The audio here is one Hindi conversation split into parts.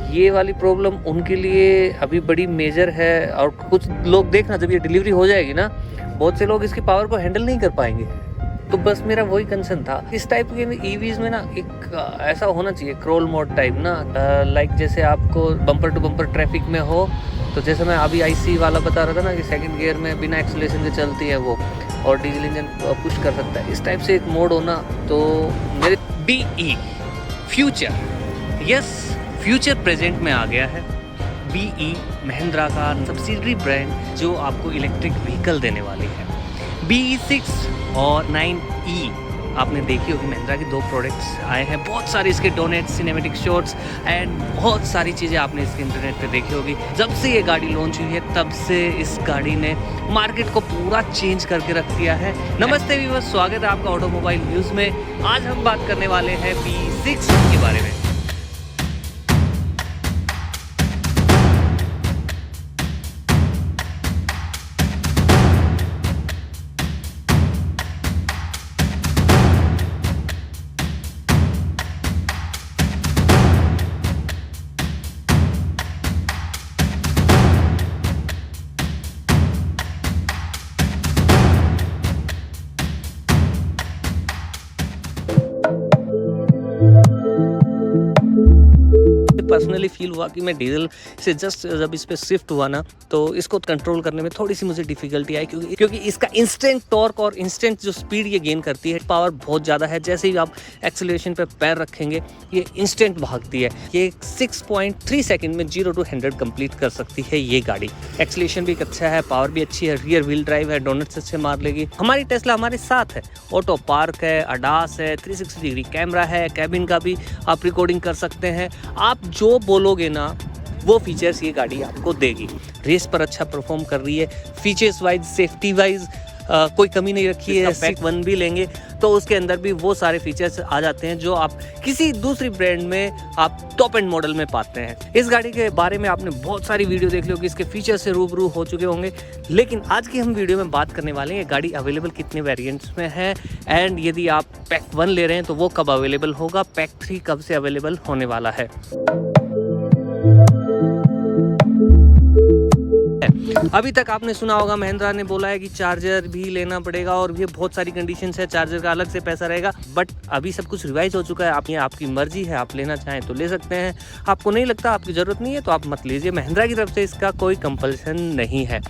ये वाली प्रॉब्लम उनके लिए अभी बड़ी मेजर है। और कुछ लोग देखना, जब ये डिलीवरी हो जाएगी ना, बहुत से लोग इसकी पावर को हैंडल नहीं कर पाएंगे। तो बस मेरा वही कंसर्न था। इस टाइप के ईवीज में ना एक ऐसा होना चाहिए क्रोल मोड टाइप ना, लाइक जैसे आपको बम्पर टू बम्पर ट्रैफिक में हो, तो जैसे मैं अभी IC वाला बता रहा था ना कि सेकंड गियर में बिना एक्सेलरेशन के चलती है वो, और डीजल इंजन पुश कर सकता है, इस टाइप से एक मोड होना। तो मेरे BE future, yes future present में आ गया है। BE महिंद्रा का सब्सिडरी ब्रांड जो आपको इलेक्ट्रिक व्हीकल देने वाली है। BE 6 और 9E आपने देखी होगी, महिंद्रा के 2 प्रोडक्ट्स आए हैं। बहुत सारे इसके डोनेट्स, सिनेमेटिक शॉट्स एंड बहुत सारी चीज़ें आपने इसके इंटरनेट पे देखी होगी। जब से ये गाड़ी लॉन्च हुई है तब से इस गाड़ी ने मार्केट को पूरा चेंज करके रख दिया है। नमस्ते व्यूअर्स, स्वागत है आपका ऑटोमोबाइल न्यूज़ में। आज हम बात करने वाले हैं BE 6 के बारे में। पर्सनली फील हुआ कि मैं डीजल से जस्ट जब इस पे शिफ्ट हुआ ना, तो इसको कंट्रोल करने में थोड़ी सी मुझे डिफिकल्टी आई, क्योंकि इसका इंस्टेंट टॉर्क और इंस्टेंट जो स्पीड ये गेन करती है, पावर बहुत ज़्यादा है। जैसे ही आप एक्सेलरेशन पे पैर रखेंगे ये इंस्टेंट भागती है। ये 6.3 सेकंड में 0 to 100 कंप्लीट कर सकती है ये गाड़ी। एक्सेलरेशन भी अच्छा है, पावर भी अच्छी है, रियर व्हील ड्राइव है, डोनट्स अच्छे मार लेगी। हमारी टेस्ला हमारे साथ है, ऑटो पार्क है, ADAS है, 360 डिग्री कैमरा है, कैबिन का भी आप रिकॉर्डिंग कर सकते हैं। आप जो बोलोगे ना वो फीचर्स ये गाड़ी आपको देगी। रेस पर अच्छा परफॉर्म कर रही है। फीचर्स वाइज, सेफ्टी वाइज कोई कमी नहीं रखी है। पैक 1 भी लेंगे तो उसके अंदर भी वो सारे फीचर्स आ जाते हैं जो आप किसी दूसरी ब्रांड में आप टॉप एंड मॉडल में पाते हैं। इस गाड़ी के बारे में आपने बहुत सारी वीडियो देख ली होगी, इसके फीचर्स से रूबरू हो चुके होंगे, लेकिन आज की हम वीडियो में बात करने वाले हैं गाड़ी अवेलेबल कितने वेरिएंट्स में है, एंड यदि आप पैक 1 ले रहे हैं तो वो कब अवेलेबल होगा, पैक 3 कब से अवेलेबल होने वाला है। अभी तक आपने सुना होगा महिंद्रा ने बोला है कि चार्जर भी लेना पड़ेगा और ये बहुत सारी कंडीशंस है, चार्जर का अलग से पैसा रहेगा, बट अभी सब कुछ रिवाइज हो चुका है। आप ये आपकी मर्जी है, आप लेना चाहें तो ले सकते हैं, आपको नहीं लगता, आपकी ज़रूरत नहीं है तो आप मत लीजिए। महिंद्रा की तरफ से इसका कोई कंपल्सन नहीं है।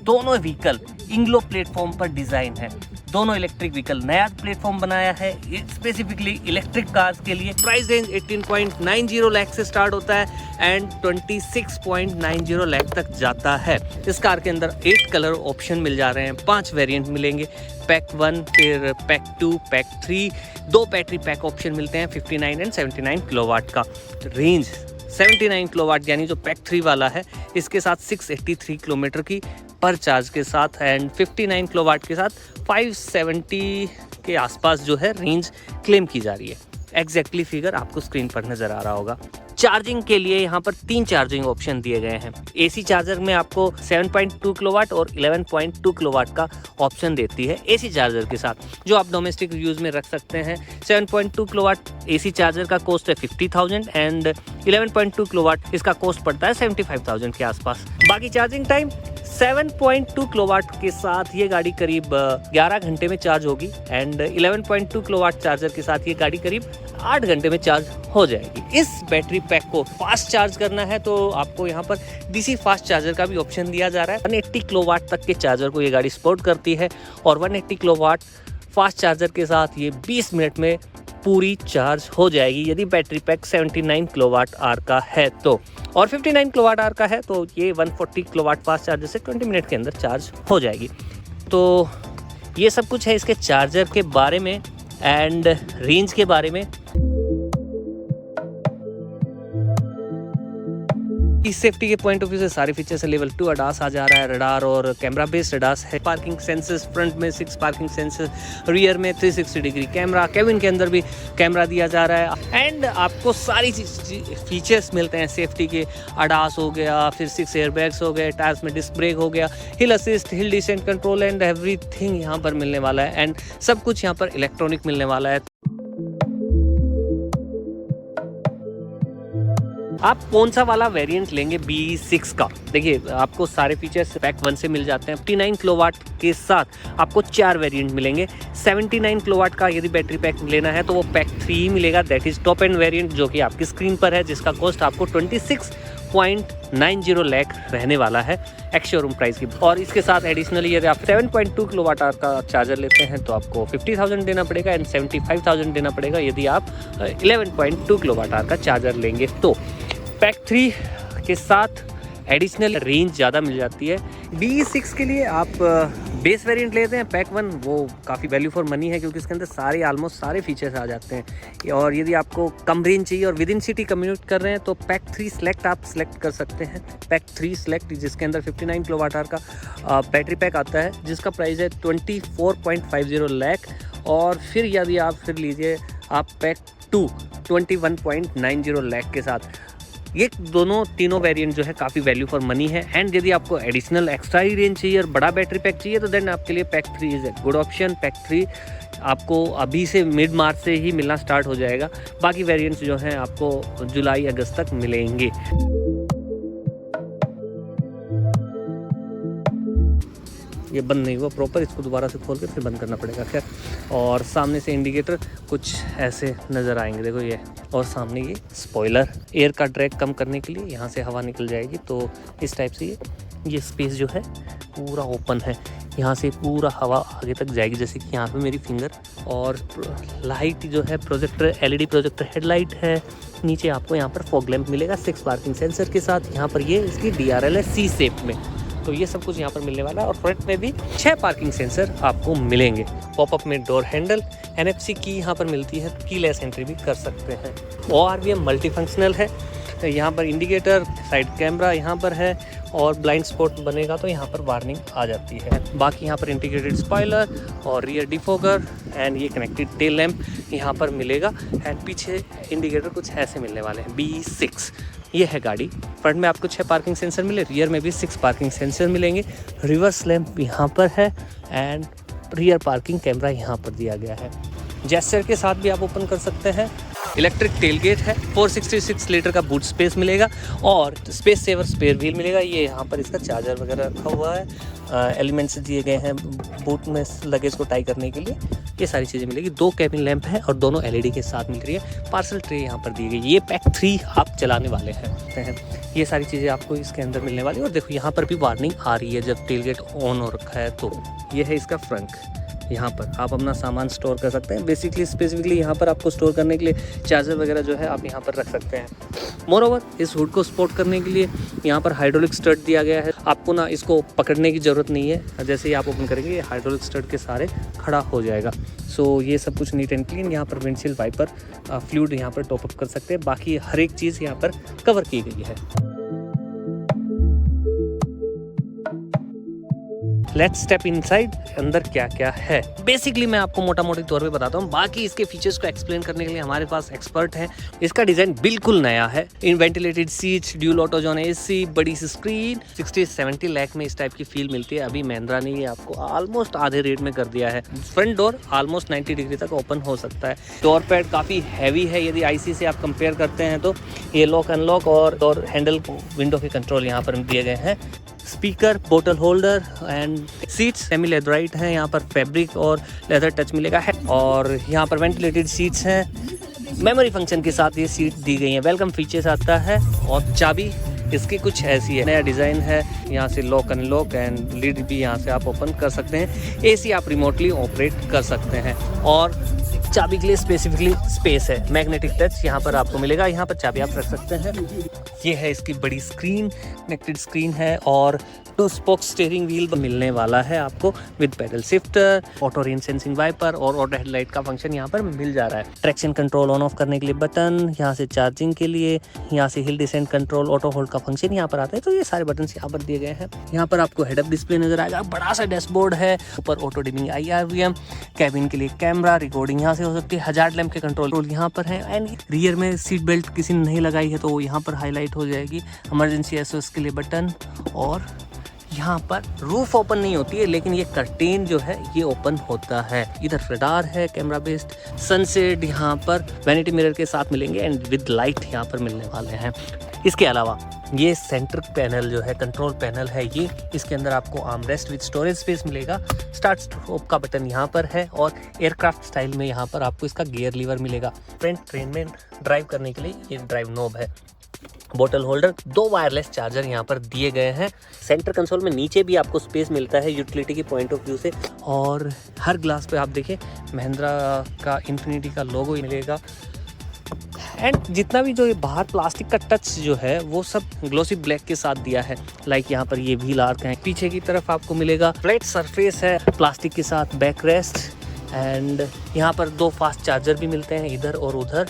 दोनों व्हीकल इंग्लो प्लेटफॉर्म पर डिज़ाइन है, दोनों इलेक्ट्रिक व्हीकल। नया प्लेटफॉर्म बनाया है स्पेसिफिकली इलेक्ट्रिक कार्स के लिए। प्राइस रेंज 18.90 लाख से स्टार्ट होता है एंड 26.90 लाख तक जाता है। इस कार के अंदर 8 कलर ऑप्शन मिल जा रहे हैं, 5 वेरिएंट मिलेंगे, पैक 1, फिर pack 2, pack 3। 2 battery pack option मिलते हैं, 59 एंड 79 किलोवाट का। रेंज 79 किलोवाट यानी जो पैक 3 वाला है, इसके साथ 683 किलोमीटर की पर चार्ज के साथ, एंड 59 किलोवाट के साथ 570 के आसपास जो है रेंज क्लेम की जा रही है। एग्जैक्टली फिगर आपको स्क्रीन पर नजर आ रहा होगा। चार्जिंग के लिए यहाँ पर 3 चार्जिंग ऑप्शन दिए गए हैं। AC चार्जर में आपको 7.2 किलोवाट और 11.2 किलोवाट का ऑप्शन देती है AC चार्जर के साथ, जो आप डोमेस्टिक यूज में रख सकते हैं। 7.2 किलोवाट AC चार्जर का कॉस्ट है 50,000 एंड 11.2 किलोवाट इसका कॉस्ट पड़ता है 75,000 के आसपास। बाकी चार्जिंग टाइम 7.2 किलोवाट के साथ ये गाड़ी करीब 11 घंटे में चार्ज होगी, एंड 11.2 किलोवाट चार्जर के साथ ये गाड़ी करीब 8 घंटे में चार्ज हो जाएगी। इस बैटरी पैक को फास्ट चार्ज करना है तो आपको यहाँ पर DC फास्ट चार्जर का भी ऑप्शन दिया जा रहा है। 180 किलोवाट तक के चार्जर को ये गाड़ी सपोर्ट करती है, और 180 किलोवाट फास्ट चार्जर के साथ ये 20 मिनट में पूरी चार्ज हो जाएगी यदि बैटरी पैक 79 किलोवाट आवर का है तो, और 59 किलोवाट आवर का है तो ये 140 किलोवाट फास्ट चार्जर से 20 मिनट के अंदर चार्ज हो जाएगी। तो ये सब कुछ है इसके चार्जर के बारे में एंड रेंज के बारे में। इस सेफ्टी के पॉइंट ऑफ व्यू से सारे फीचर्स लेवल 2 ADAS आ जा रहा है, रडार और कैमरा बेस्ड ADAS है। पार्किंग सेंसर्स, फ्रंट में 6 पार्किंग सेंसर्स, रियर में 360 डिग्री कैमरा, केबिन के अंदर भी कैमरा दिया जा रहा है, एंड आपको सारी फीचर्स मिलते हैं सेफ्टी के। ADAS हो गया, फिर 6 एयरबैग्स हो गए, टायर्स में डिस्क ब्रेक हो गया, हिल assist, hill descent control and everything यहाँ पर मिलने वाला है, एंड सब कुछ यहाँ पर इलेक्ट्रॉनिक मिलने वाला है। आप कौन सा वाला वेरिएंट लेंगे B6 का? देखिए आपको सारे फीचर्स पैक 1 से मिल जाते हैं। 59 किलोवाट के साथ आपको 4 वेरिएंट मिलेंगे। 79 किलोवाट का यदि बैटरी पैक लेना है तो वो पैक 3 ही मिलेगा, that is top end variant, जो कि आपकी स्क्रीन पर है, जिसका कॉस्ट आपको 26.90 लाख रहने वाला है एक्स शोरूम प्राइस की। और इसके साथ एडिशनली यदि आप 7.2 किलोवाट आवर का चार्जर लेते हैं तो आपको 50,000 देना पड़ेगा एंड 75,000 देना पड़ेगा यदि आप 11.2 किलोवाट आवर का चार्जर लेंगे। तो पैक 3 के साथ एडिशनल रेंज ज़्यादा मिल जाती है। B6 के लिए आप बेस वेरिएंट लेते हैं पैक 1, वो काफ़ी वैल्यू फॉर मनी है क्योंकि इसके अंदर सारे ऑलमोस्ट सारे फीचर्स आ जाते हैं। और यदि आपको कम रेंज चाहिए और विद इन सिटी कम्यूट कर रहे हैं तो पैक 3 सेलेक्ट आप सेलेक्ट कर सकते हैं। पैक 3 सेलेक्ट जिसके अंदर 59 किलोवाट आवर का बैटरी पैक आता है, जिसका प्राइस है 24.50 लाख। और फिर यदि आप फिर लीजिए आप पैक 2 21.90 लाख के साथ। ये तीनों वेरिएंट जो है काफ़ी वैल्यू फॉर मनी है। एंड यदि आपको एडिशनल एक्स्ट्रा ही रेंज चाहिए और बड़ा बैटरी पैक चाहिए तो देन आपके लिए pack 3 is a good option. Pack 3 आपको अभी से मिड मार्च से ही मिलना स्टार्ट हो जाएगा। बाकी वेरिएंट्स जो हैं आपको जुलाई अगस्त तक मिलेंगे। ये बंद नहीं हुआ प्रॉपर, इसको दोबारा से खोल के फिर बंद करना पड़ेगा। खैर, और सामने से इंडिकेटर कुछ ऐसे नज़र आएंगे, देखो ये। और सामने ये स्पॉइलर, एयर का ड्रैग कम करने के लिए यहाँ से हवा निकल जाएगी, तो इस टाइप से ये स्पेस जो है पूरा ओपन है, यहाँ से पूरा हवा आगे तक जाएगी, जैसे कि यहाँ पे मेरी फिंगर। और लाइट जो है प्रोजेक्टर, LED प्रोजेक्टर हेडलाइट है। नीचे आपको यहाँ पर फॉग लैंप मिलेगा 6 पार्किंग सेंसर के साथ। यहाँ पर ये इसकी DRL है C शेप में, तो ये सब कुछ यहाँ पर मिलने वाला है। और फ्रंट में भी 6 पार्किंग सेंसर आपको मिलेंगे। पॉपअप में डोर हैंडल, NFC की यहाँ पर मिलती है, कीलेस एंट्री भी कर सकते हैं। ORVM मल्टी फंक्शनल है, यहाँ पर इंडिकेटर, साइड कैमरा यहाँ पर है, और ब्लाइंड स्पॉट बनेगा तो यहाँ पर वार्निंग आ जाती है। बाकी यहाँ पर इंटीग्रेटेड स्पॉइलर और रियर डिफोगर एंड ये कनेक्टेड टेल लैंप यहाँ पर मिलेगा। एंड पीछे इंडिकेटर कुछ ऐसे मिलने वाले हैं। B6 ये है गाड़ी। फ्रंट में आपको 6 पार्किंग सेंसर मिले, रियर में भी 6 पार्किंग सेंसर मिलेंगे। रिवर्स लैंप यहाँ पर है एंड रियर पार्किंग कैमरा यहाँ पर दिया गया है। जेस्चर के साथ भी आप ओपन कर सकते हैं। इलेक्ट्रिक टेलगेट है, 466 लीटर का बूट स्पेस मिलेगा और स्पेस सेवर स्पेयर व्हील मिलेगा। ये यहाँ पर इसका चार्जर वगैरह रखा हुआ है, एलिमेंट्स दिए गए हैं बूट में लगेज को टाई करने के लिए, ये सारी चीज़ें मिलेगी। 2 कैबिन लैंप है और दोनों LED के साथ मिल रही है। पार्सल ट्रे यहाँ पर दी गई। ये पैक 3 आप चलाने वाले हैं। ये सारी चीज़ें आपको इसके अंदर मिलने वाली है। और देखो यहाँ पर भी वार्निंग आ रही है जब टेलगेट ऑन हो रखा है। तो ये है इसका फ्रंट, यहाँ पर आप अपना सामान स्टोर कर सकते हैं। बेसिकली स्पेसिफिकली यहाँ पर आपको स्टोर करने के लिए चार्जर वगैरह जो है आप यहाँ पर रख सकते हैं। मोरओवर इस हुड को सपोर्ट करने के लिए यहाँ पर हाइड्रोलिक स्टड दिया गया है। आपको ना इसको पकड़ने की ज़रूरत नहीं है, जैसे ही आप ओपन करेंगे ये हाइड्रोलिक स्टड के सारे खड़ा हो जाएगा। सो ये सब कुछ नीट एंड क्लीन। यहाँ पर विंडशील्ड वाइपर फ्लूइड यहाँ पर टॉपअप कर सकते हैं। बाकी हर एक चीज़ यहाँ पर कवर की गई है। लेट्स स्टेप इनसाइड, अंदर क्या क्या है। बेसिकली मैं आपको मोटा मोटी तौर पे बताता हूँ, बाकी इसके फीचर्स को एक्सप्लेन करने के लिए हमारे पास एक्सपर्ट हैं। इसका डिज़ाइन बिल्कुल नया है। इन ventilated seats, dual auto zone AC, बड़ी सी स्क्रीन, 60-70 लाख में इस टाइप की फील मिलती है। अभी महिंद्रा ने ये आपको ऑलमोस्ट आधे रेट में कर दिया है। फ्रंट डोर ऑलमोस्ट 90 डिग्री तक ओपन हो सकता है। डोर पैड काफ़ी हैवी है, यदि IC से आप कंपेयर करते हैं तो। ये लॉक अनलॉक और डोर हैंडल विंडो के कंट्रोल यहाँ पर दिए गए हैं। स्पीकर, बोतल holder and seats semi leatherette हैं। यहाँ पर फैब्रिक और लेदर टच मिलेगा है। और यहाँ पर वेंटिलेटेड सीट्स हैं। मेमोरी फंक्शन के साथ ये सीट दी गई है। वेलकम फीचर्स आता है। और चाबी इसकी कुछ ऐसी है, नया डिज़ाइन है। यहाँ से लॉक अनलॉक एंड लीड भी यहाँ से आप ओपन कर सकते हैं। AC आप रिमोटली ऑपरेट कर सकते हैं। और चाबी के लिए स्पेसिफिकली स्पेस है। मैग्नेटिक टच यहाँ पर आपको मिलेगा, यहाँ पर चाबी आप रख सकते हैं। ये है इसकी बड़ी स्क्रीन, कनेक्टेड स्क्रीन है। और 2 स्पोक स्टीयरिंग व्हील मिलने वाला है आपको with paddle shifter, auto rain sensing wiper और ऑटो हेडलाइट का फंक्शन यहाँ पर मिल जा रहा है। ट्रैक्शन कंट्रोल ऑन ऑफ करने के लिए बटन, यहाँ से चार्जिंग के लिए, यहाँ से hill descent control, auto hold का फंक्शन यहाँ पर आता है। तो ये सारे बटन यहाँ पर दिए गए हैं। यहाँ पर आपको हेड अप डिस्प्ले नजर आएगा, बड़ा सा डैशबोर्ड है, ऊपर ऑटो डिमिंग IRVM, कैबिन के लिए कैमरा, रिकॉर्डिंग यहाँ से हो सकती है। हजार्ड लैंप के कंट्रोल यहाँ पर है। एंड रियर में सीट बेल्ट किसी ने नहीं लगाई है तो यहाँ पर हाईलाइट हो जाएगी। इमरजेंसी SOS के लिए बटन। और यहाँ पर रूफ ओपन नहीं होती है, लेकिन ये कर्टेन जो है ये ओपन होता है। इधर रडार है, कैमरा बेस्ड, सनसेट यहाँ पर वैनिटी मिरर के साथ मिलेंगे एंड विद लाइट यहाँ पर मिलने वाले हैं। इसके अलावा ये सेंटर पैनल जो है, कंट्रोल पैनल है ये, इसके अंदर आपको आर्मरेस्ट विद स्टोरेज स्पेस मिलेगा। स्टार्ट स्टॉप का बटन यहाँ पर है और एयरक्राफ्ट स्टाइल में यहाँ पर आपको इसका गियर लीवर मिलेगा। फ्रंट ट्रेन में ड्राइव करने के लिए ये ड्राइव नॉब है। बोतल होल्डर, 2 वायरलेस चार्जर यहाँ पर दिए गए हैं। सेंटर कंसोल में नीचे भी आपको स्पेस मिलता है यूटिलिटी के पॉइंट ऑफ व्यू से, और हर ग्लास पे आप देखें महिंद्रा का इन्फिनिटी का लोगो मिलेगा। एंड जितना भी जो ये बाहर प्लास्टिक का टच जो है वो सब ग्लोसी ब्लैक के साथ दिया है। लाइक यहाँ पर ये व्हील आर्क है, पीछे की तरफ आपको मिलेगा फ्लैट सरफेस है प्लास्टिक के साथ बैक रेस्ट, एंड यहाँ पर 2 फास्ट चार्जर भी मिलते हैं इधर और उधर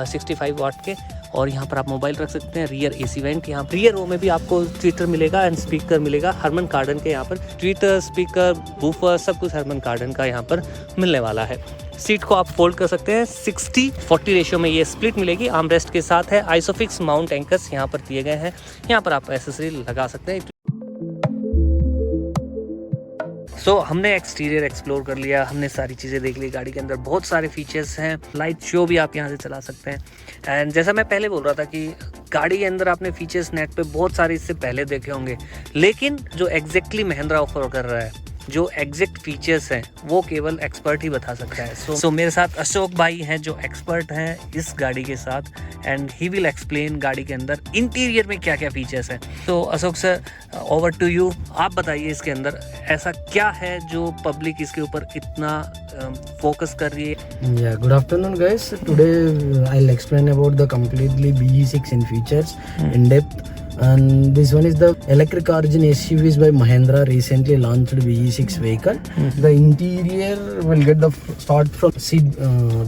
65 वाट के, और यहाँ पर आप मोबाइल रख सकते हैं। रियर एसी वेंट, यहाँ रियर रो में भी आपको ट्विटर मिलेगा एंड स्पीकर मिलेगा हरमन कार्डन के। यहाँ पर ट्विटर, स्पीकर, बूफर सब कुछ हरमन कार्डन का यहाँ पर मिलने वाला है। सीट को आप फोल्ड कर सकते हैं, 60-40 रेशियो में ये स्प्लिट मिलेगी। आर्मरेस्ट के साथ है। आइसोफिक्स माउंट एंकर्स यहाँ पर दिए गए हैं, यहाँ पर आप एसेसरी लगा सकते हैं। सो हमने एक्सटीरियर एक्सप्लोर कर लिया, हमने सारी चीज़ें देख ली। गाड़ी के अंदर बहुत सारे फीचर्स हैं, लाइट शो भी आप यहाँ से चला सकते हैं। एंड जैसा मैं पहले बोल रहा था कि गाड़ी के अंदर आपने फीचर्स नेट पे बहुत सारे इससे पहले देखे होंगे, लेकिन जो एग्जैक्टली महिंद्रा ऑफर कर रहा है, जो एग्जैक्ट फीचर्स हैं वो केवल एक्सपर्ट ही बता सकता है। सो मेरे साथ अशोक भाई हैं जो एक्सपर्ट हैं इस गाड़ी के साथ, एंड ही विल एक्सप्लेन गाड़ी के अंदर इंटीरियर में क्या क्या फीचर्स हैं। तो Ashok sir, over to you. आप बताइए इसके अंदर ऐसा क्या है जो पब्लिक इसके ऊपर इतना फोकस कर रही है। Yeah, good afternoon guys. Today I'll explain about the completely BE6 in features in depth. And this one is the electric origin SUVs by Mahindra, recently launched BE6 vehicle. The interior will get the start from seat,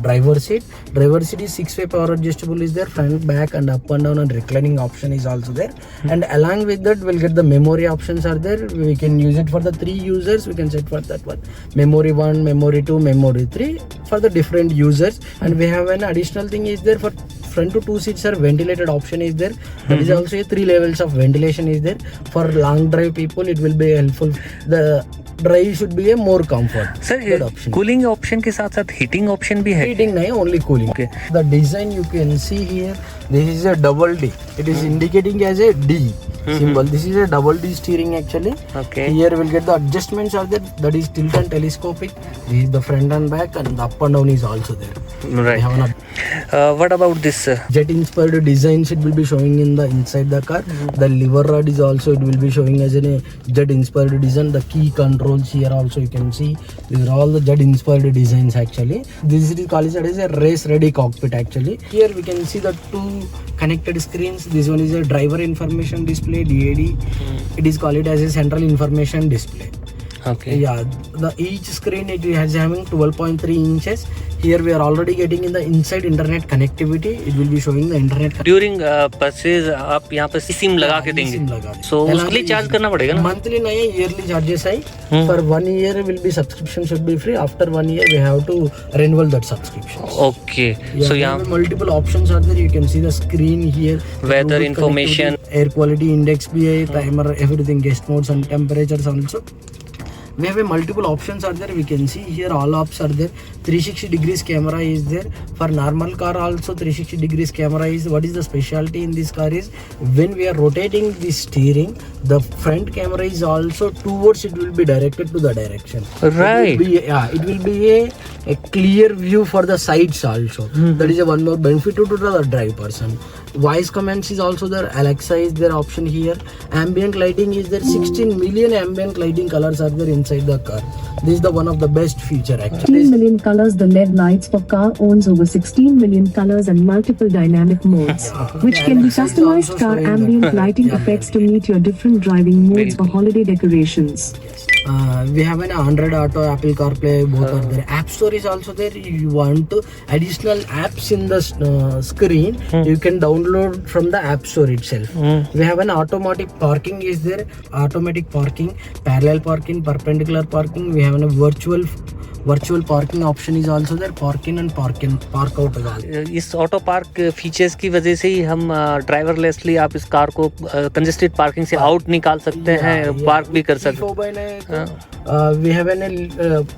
driver seat. Driver seat is 6-way power adjustable is there, front, back and up and down, and reclining option is also there. And along with that we'll get the memory options are there. We can use it for the 3 users. We can set for that one, memory 1, memory 2, memory 3 for the different users. And we have an additional thing is there for front to 2 seats are ventilated option is there. That is also a 3 levels of ventilation is there. For long drive people it will be helpful. The drive should be a more comfort. Sir cooling option के साथ साथ हीटिंग ऑप्शन भी है? Heating नहीं, only cooling. Okay. The design you can see here, this is a double D. It is indicating as a D symbol. This is a double D steering actually. Okay. Here we'll get the adjustments are there. That is tilt and telescopic. This is the front and back, and the up and down is also there. Right. What about this? Jet inspired designs it will be showing in the inside the car. The lever rod is also it will be showing as a jet inspired design. The key controls here also you can see. These are all the jet inspired designs actually. This is called as a race ready cockpit actually. Here we can see the 2 connected screens. This one is a driver information display, DAD. It is called as a central information display. Okay. Yeah, the each screen it has having 12.3 inches. Here we are already getting in the inside internet connectivity. It will be showing the internet. During purchase आप यहाँ पर सिम लगा के देंगे, so उसके लिए चार्ज करना पड़ेगा ना? Monthly नहीं, yearly charges है. For 1 year will be subscription should be free. After 1 year we have to renewal that subscription. Okay. Yeah, so यहाँ multiple options are there. You can see the screen here. Weather information, air quality index भी है, timer, everything, guest modes and temperatures also. We have a multiple options are there. We can see here all ops are there. 360 degrees camera is there. For normal car also 360 degrees camera is. What is the specialty in this car is when we are rotating the steering, the front camera is also towards it will be directed to the direction. Right. It will be a clear view for the sides also. That is a one more benefit to the drive person. Voice commands is also there. Alexa is there option here. Ambient lighting is there. 16 million ambient lighting colors are there inside the car. This is the one of the best feature actually. 16 million colors. The LED lights for car owns over 16 million colors and multiple dynamic modes, which can be customized car ambient lighting effects to meet your different driving modes for holiday decorations. We have an Android Auto, Apple CarPlay, both are there. App Store is also there. You want to additional apps in the screen, you can download from the App Store itself. We have an automatic parking is there, automatic parking, parallel parking, perpendicular parking. We have a virtual parking option is also there. Park in and park out is also. इस ऑटो पार्क फीचर्स की वजह से ही हम ड्राइवरलेसली आप इस कार को कंजेस्टेड पार्किंग से आउट निकाल सकते हैं, पार्क भी कर सकते हैं। We have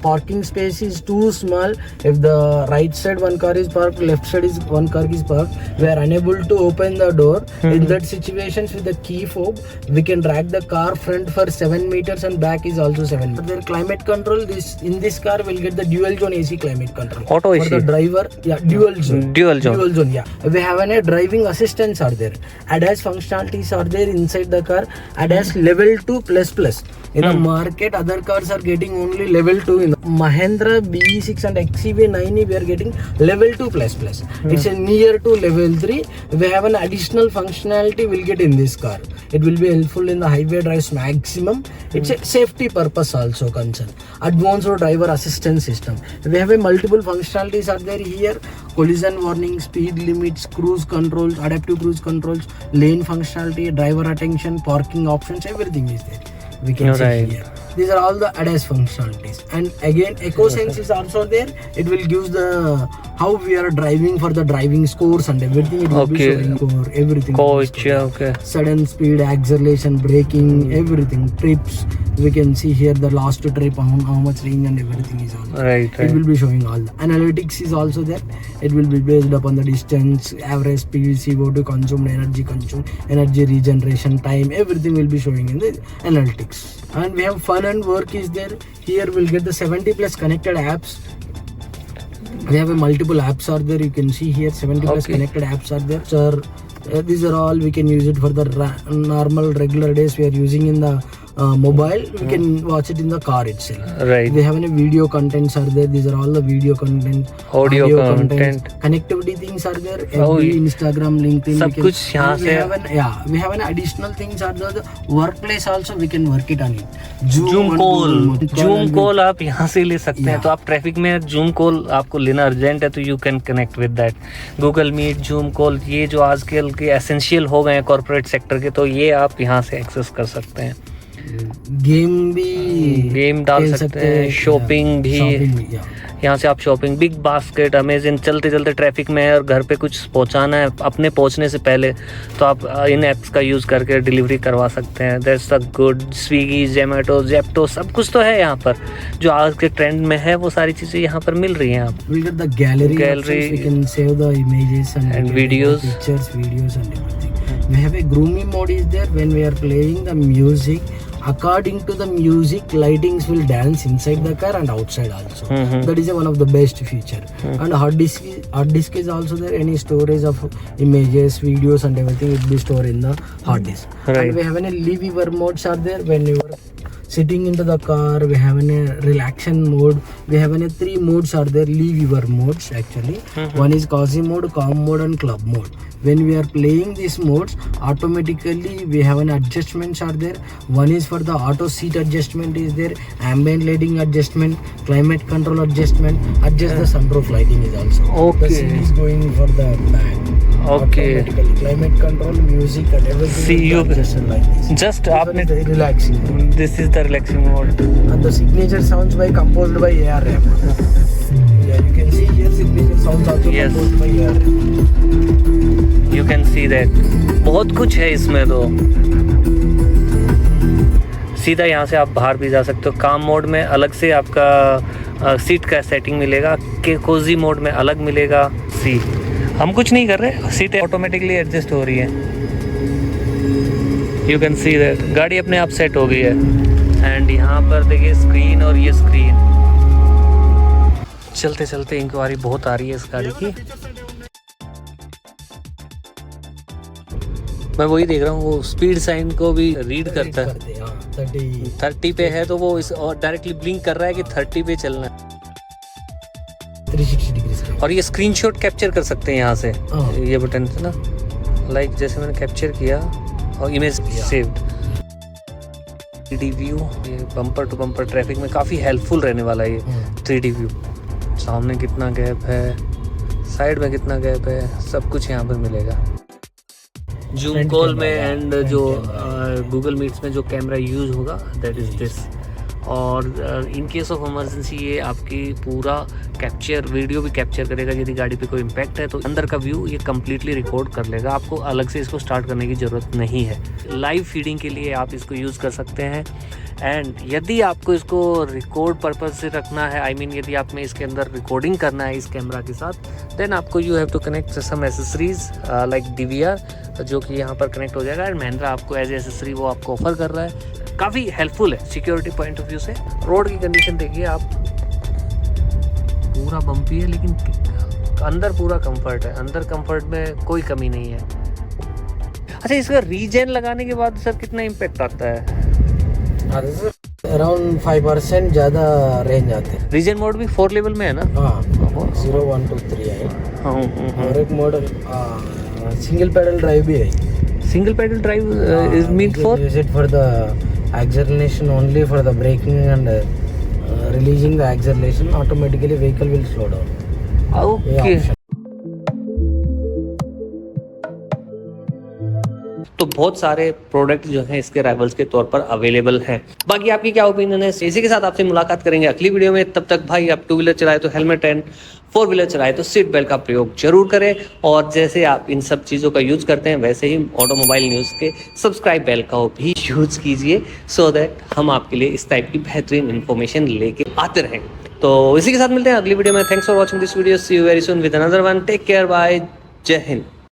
parking space is too small. If the right side one car is parked, left side is one car is parked, we are unable to open the door. In that situations with the key fob, we can drag the car front for 7 meters and back is also 7 meters. Their climate control, in this car will get the dual zone AC climate control. Auto AC? For the driver, dual zone. Dual zone. Yeah. We have a driving assistance are there. ADAS functionalities are there inside the car. ADAS level 2 plus. In the market, other cars are getting only level 2. In the Mahindra BE6 and XEV9e, we are getting level 2 plus. It's a near to level 3. We have an additional functionality we'll get in this car. It will be helpful in the highway drives maximum. It's a safety purpose also concern. Advanced driver assistance system. We have a multiple functionalities are there here. Collision warning, speed limits, cruise controls, adaptive cruise controls, lane functionality, driver attention, parking options, everything is there. We can see here. These are all the ADAS functionalities. And again, EcoSense is also there. It will give the how we are driving for the driving scores and everything. It will be showing for everything. Coach, okay. Sudden speed, acceleration, braking, everything. Trips. We can see here the last trip, how much range and everything is on. Right. It will be showing all. The analytics is also there. It will be based upon the distance, average speed, CO2 consumed, energy regeneration, time. Everything will be showing in the analytics. And we have fun and work is there. Here we'll get the 70 plus connected apps. We have a multiple apps are there. You can see here 70 plus connected apps are there. So, these are all we can use it for the normal regular days we are using in the mobile. We can watch it in the car itself. Right. We have any video contents are there. These are all the video content, audio content, connectivity things are there. FB, Instagram, LinkedIn. सब कुछ यहाँ से. We have an additional things are there. The workplace also we can work it on it. Zoom call आप यहाँ से ले सकते हैं. तो आप ट्रैफिक में Zoom call आपको लेना अर्जेंट है तो you can connect with that. Google Meet, Zoom call, ये जो आजकल के एसेंशियल हो गए हैं कॉर्पोरेट सेक्टर के, तो ये आप यहाँ से एक्सेस कर सकते हैं. गेम डाल सकते हैं. शॉपिंग भी यहाँ से आप शॉपिंग, बिग बास्केट, अमेज़न, चलते चलते ट्रैफिक में है और घर पे कुछ पहुँचाना है अपने पहुँचने से पहले, तो आप इन ऐप्स का यूज़ करके डिलीवरी करवा सकते हैं. That's a good. Swiggy, Zomato, Zepto, सब कुछ तो है यहाँ पर. जो आज के ट्रेंड में है वो सारी चीज़ें यहाँ पर मिल रही हैं. आप gallery, we can save the images and videos, pictures, videos and everything. We have a grooming mode is there. When we are playing the music, according to the music, lightings will dance inside the car and outside also. That is one of the best feature. And hard disk is also there. Any storage of images, videos and everything will be stored in the hard disk. And we have any leave your modes are there. When you are sitting into the car, we have a relaxation mode. We have 3 modes are there. Leave your modes actually. One is cozy mode, calm mode and club mode. When we are playing these modes, automatically we have an adjustments are there. One is for the auto seat adjustment is there, ambient lighting adjustment, climate control adjustment, adjust the sunroof lighting is also. The seat is going for the back. Automatically climate control, music and everything. See you adjusted like this. Just आपने relaxing mode. This is the relaxing mode. And the signature sounds composed by AR Rahman. Yeah, you can see here signature sounds also composed by AR Rahman. You can see that. बहुत कुछ है इसमें. तो सीधा यहाँ से आप बाहर भी जा सकते हो. काम मोड में अलग से आपका सीट का सेटिंग मिलेगा, के कोजी मोड में अलग मिलेगा. हम कुछ नहीं कर रहे, सीट ऑटोमेटिकली एडजस्ट हो रही है. यू कैन सी दैट गाड़ी अपने आप सेट हो गई है. एंड यहाँ पर देखिए स्क्रीन, और ये स्क्रीन चलते चलते इंक्वायरी बहुत आ रही है इस गाड़ी की. मैं वही देख रहा हूँ, वो स्पीड साइन को भी रीड करता है. 30 पे है तो वो इस और डायरेक्टली ब्लिंक कर रहा है कि 30 पे चलना है. 360 डिग्री. और ये स्क्रीनशॉट कैप्चर कर सकते हैं यहाँ से. ये बटन से ना, लाइक जैसे मैंने कैप्चर किया और इमेज सेव्ड. 3D व्यू, ये बम्पर टू बम्पर ट्रैफिक में काफ़ी हेल्पफुल रहने वाला है ये 3D व्यू. सामने कितना गैप है, साइड में कितना गैप है, सब कुछ यहाँ पर मिलेगा. जूम कॉल में एंड जो गूगल मीट्स में जो कैमरा यूज़ होगा दैट इज़ दिस. और इन केस ऑफ इमरजेंसी ये आपकी पूरा कैप्चर, वीडियो भी कैप्चर करेगा. यदि गाड़ी पे कोई इम्पैक्ट है तो अंदर का व्यू ये कम्प्लीटली रिकॉर्ड कर लेगा. आपको अलग से इसको स्टार्ट करने की ज़रूरत नहीं है. लाइव फीडिंग के लिए आप इसको यूज़ कर सकते हैं. एंड यदि आपको इसको रिकॉर्ड पर्पज से रखना है, आई मीन यदि आप में इसके अंदर रिकॉर्डिंग करना है इस कैमरा के साथ, देन आपको you have to connect some accessories like DVR जो कि यहाँ पर कनेक्ट हो जाएगा। एंड महिंद्रा आपको एज एसेसरी वो आपको ऑफर कर रहा है, काफ़ी हेल्पफुल है सिक्योरिटी पॉइंट ऑफ व्यू से। रोड की कंडीशन देखिए आप, पूरा बम्पी है लेकिन अंदर पूरा कंफर्ट है, अंदर कंफर्ट में कोई कमी नहीं है। अच्छा, इसका रीजन लगाने के बाद सर कितना इम्पैक्ट आता है? अराउंड 5% ज़्यादा रेंज आते हैं। रीजन मोड भी 4 लेवल में है ना? हाँ, 0, 1, 2, 3 है। और एक मॉडल सिंगल पैडल ड्राइव भी है। Single paddle drive is mean for? Use it for the acceleration only, for the braking and releasing the acceleration, automatically vehicle will slow down. Okay, तो बहुत सारे प्रोडक्ट जो हैं इसके राइवल्स के तौर पर अवेलेबल हैं। बाकी आपकी क्या ओपिनियन है? इसी के साथ आपसे मुलाकात करेंगे अगली वीडियो में। तब तक भाई आप 2 व्हीलर चलाए तो हेलमेट एंड 4 व्हीलर चलाए तो सीट बेल्ट का प्रयोग जरूर करें। और जैसे आप इन सब चीज़ों का यूज करते हैं वैसे ही ऑटोमोबाइल न्यूज़ के सब्सक्राइब बेल का भी यूज कीजिए, सो दैट हम आपके लिए इस टाइप की बेहतरीन इन्फॉर्मेशन लेके आते रहें। तो इसी के साथ मिलते हैं अगली वीडियो में। Thanks for watching this video, see you very soon with another one. Take care, bye, जय हिंद।